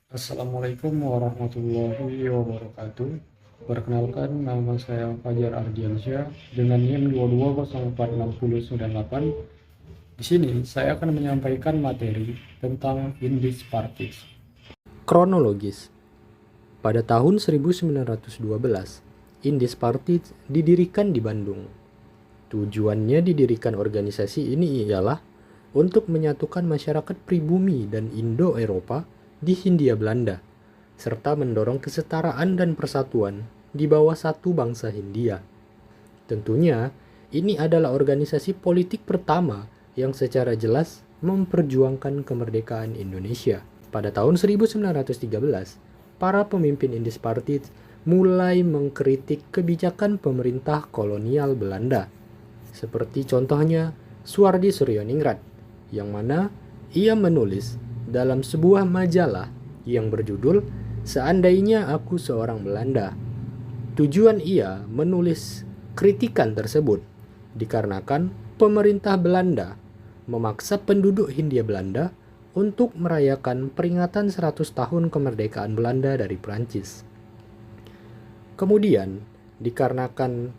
Assalamualaikum warahmatullahi wabarakatuh. Perkenalkan, nama saya Fajar Ardiansyah dengan NIM 2204698. Di sini saya akan menyampaikan materi tentang Indis Partis. Kronologis. Pada tahun 1912, Indis Partis didirikan di Bandung. Tujuannya didirikan organisasi ini ialah untuk menyatukan masyarakat pribumi dan Indo-Eropa di Hindia Belanda, serta mendorong kesetaraan dan persatuan di bawah satu bangsa Hindia. Tentunya, ini adalah organisasi politik pertama yang secara jelas memperjuangkan kemerdekaan Indonesia. Pada tahun 1913, para pemimpin Indis Partis mulai mengkritik kebijakan pemerintah kolonial Belanda, seperti contohnya Suardi Suryoningrat, yang mana ia menulis dalam sebuah majalah yang berjudul "Seandainya Aku Seorang Belanda". Tujuan ia menulis kritikan tersebut dikarenakan pemerintah Belanda memaksa penduduk Hindia Belanda untuk merayakan peringatan 100 tahun kemerdekaan Belanda dari Prancis. Kemudian, dikarenakan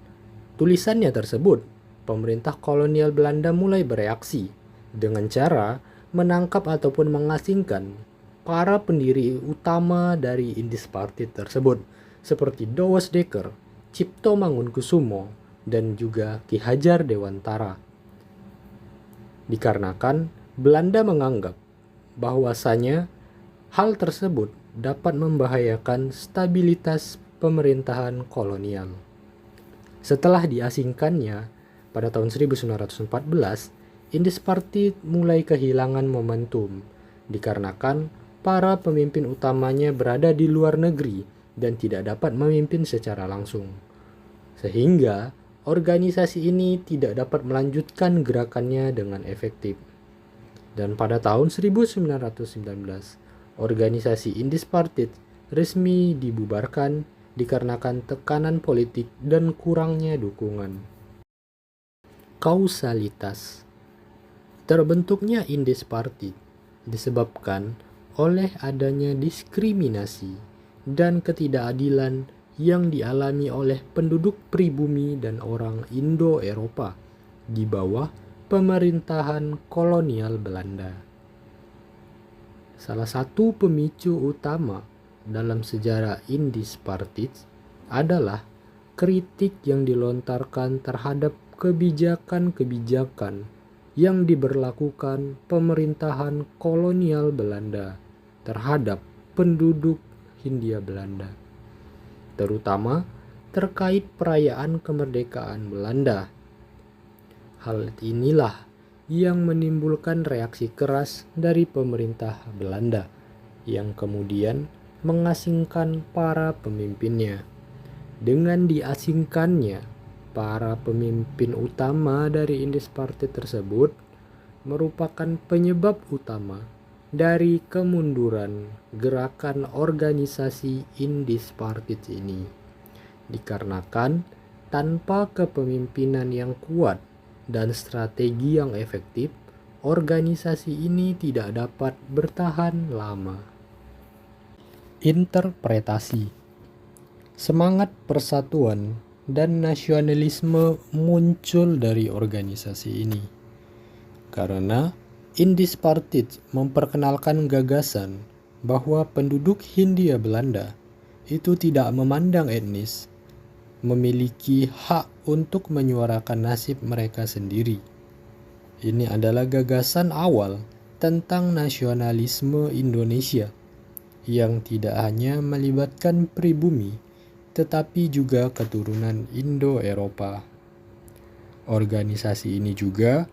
tulisannya tersebut, pemerintah kolonial Belanda mulai bereaksi dengan cara menangkap ataupun mengasingkan para pendiri utama dari Indis Partis tersebut, seperti Douwes Dekker, Cipto Mangunkusumo, dan juga Ki Hajar Dewantara. Dikarenakan Belanda menganggap bahwasanya hal tersebut dapat membahayakan stabilitas pemerintahan kolonial. Setelah diasingkannya pada tahun 1914, Indis Partis mulai kehilangan momentum dikarenakan para pemimpin utamanya berada di luar negeri dan tidak dapat memimpin secara langsung. Sehingga organisasi ini tidak dapat melanjutkan gerakannya dengan efektif. Dan pada tahun 1919, organisasi Indis Partis resmi dibubarkan dikarenakan tekanan politik dan kurangnya dukungan. Kausalitas. Terbentuknya Indis Partis disebabkan oleh adanya diskriminasi dan ketidakadilan yang dialami oleh penduduk pribumi dan orang Indo-Eropa di bawah pemerintahan kolonial Belanda. Salah satu pemicu utama dalam sejarah Indis Partis adalah kritik yang dilontarkan terhadap kebijakan-kebijakan yang diberlakukan pemerintahan kolonial Belanda terhadap penduduk Hindia Belanda, terutama terkait perayaan kemerdekaan Belanda. Hal inilah yang menimbulkan reaksi keras dari pemerintah Belanda yang kemudian mengasingkan para pemimpinnya. Dengan diasingkannya para pemimpin utama dari Indis Partis tersebut merupakan penyebab utama dari kemunduran gerakan organisasi Indis Partis ini. Dikarenakan tanpa kepemimpinan yang kuat dan strategi yang efektif, organisasi ini tidak dapat bertahan lama. Interpretasi. Semangat persatuan dan nasionalisme muncul dari organisasi ini karena Indis Partis memperkenalkan gagasan bahwa penduduk Hindia Belanda itu tidak memandang etnis, memiliki hak untuk menyuarakan nasib mereka sendiri. Ini adalah gagasan awal tentang nasionalisme Indonesia yang tidak hanya melibatkan pribumi, tetapi juga keturunan Indo-Eropa. Organisasi ini juga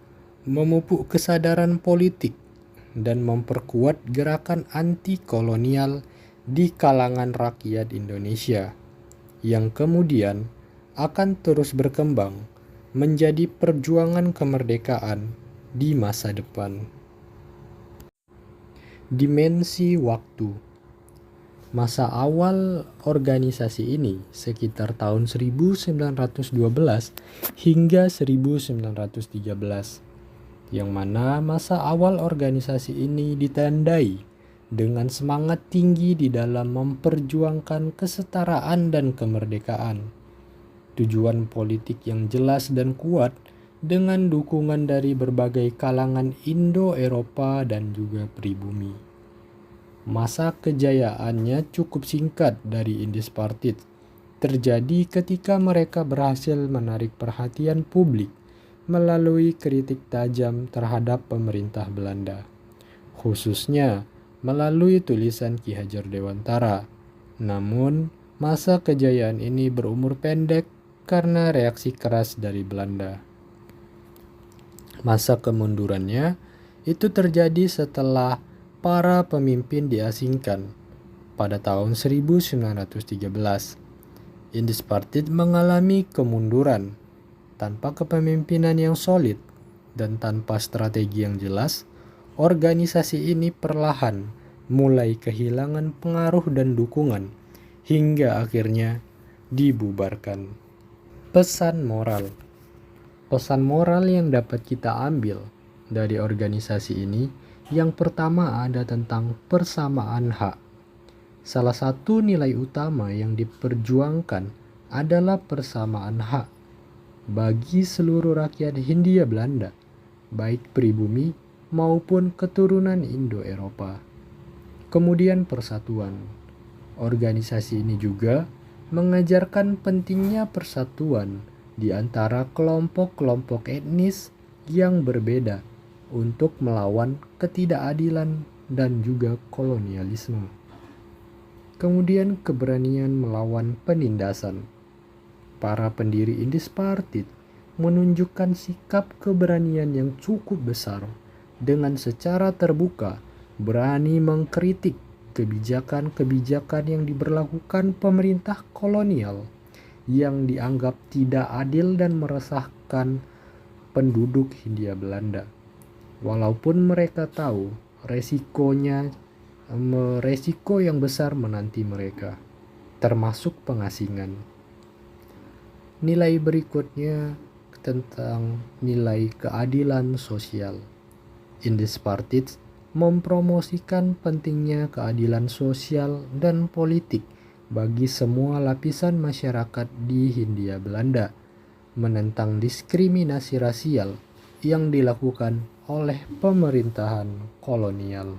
memupuk kesadaran politik dan memperkuat gerakan anti-kolonial di kalangan rakyat Indonesia, yang kemudian akan terus berkembang menjadi perjuangan kemerdekaan di masa depan. Dimensi waktu. Masa awal organisasi ini sekitar tahun 1912 hingga 1913, yang mana masa awal organisasi ini ditandai dengan semangat tinggi di dalam memperjuangkan kesetaraan dan kemerdekaan. Tujuan politik yang jelas dan kuat dengan dukungan dari berbagai kalangan Indo-Eropa dan juga pribumi. Masa kejayaannya cukup singkat dari Indies Partits, terjadi ketika mereka berhasil menarik perhatian publik melalui kritik tajam terhadap pemerintah Belanda, khususnya melalui tulisan Ki Hajar Dewantara. Namun, masa kejayaan ini berumur pendek karena reaksi keras dari Belanda. Masa kemundurannya itu terjadi setelah para pemimpin diasingkan. Pada tahun 1913, Indies Partits mengalami kemunduran. Tanpa kepemimpinan yang solid dan tanpa strategi yang jelas, organisasi ini perlahan mulai kehilangan pengaruh dan dukungan hingga akhirnya dibubarkan. Pesan moral. Pesan moral yang dapat kita ambil dari organisasi ini, yang pertama ada tentang persamaan hak. Salah satu nilai utama yang diperjuangkan adalah persamaan hak bagi seluruh rakyat Hindia Belanda, baik pribumi maupun keturunan Indo-Eropa. Kemudian persatuan. Organisasi ini juga mengajarkan pentingnya persatuan di antara kelompok-kelompok etnis yang berbeda untuk melawan ketidakadilan dan juga kolonialisme. Kemudian keberanian melawan penindasan. Para pendiri Indies Partits menunjukkan sikap keberanian yang cukup besar dengan secara terbuka berani mengkritik kebijakan-kebijakan yang diberlakukan pemerintah kolonial yang dianggap tidak adil dan meresahkan penduduk Hindia Belanda. Walaupun mereka tahu resiko yang besar menanti mereka, termasuk pengasingan. Nilai berikutnya tentang nilai keadilan sosial. Indies Partits mempromosikan pentingnya keadilan sosial dan politik bagi semua lapisan masyarakat di Hindia Belanda, menentang diskriminasi rasial yang dilakukan oleh pemerintahan kolonial.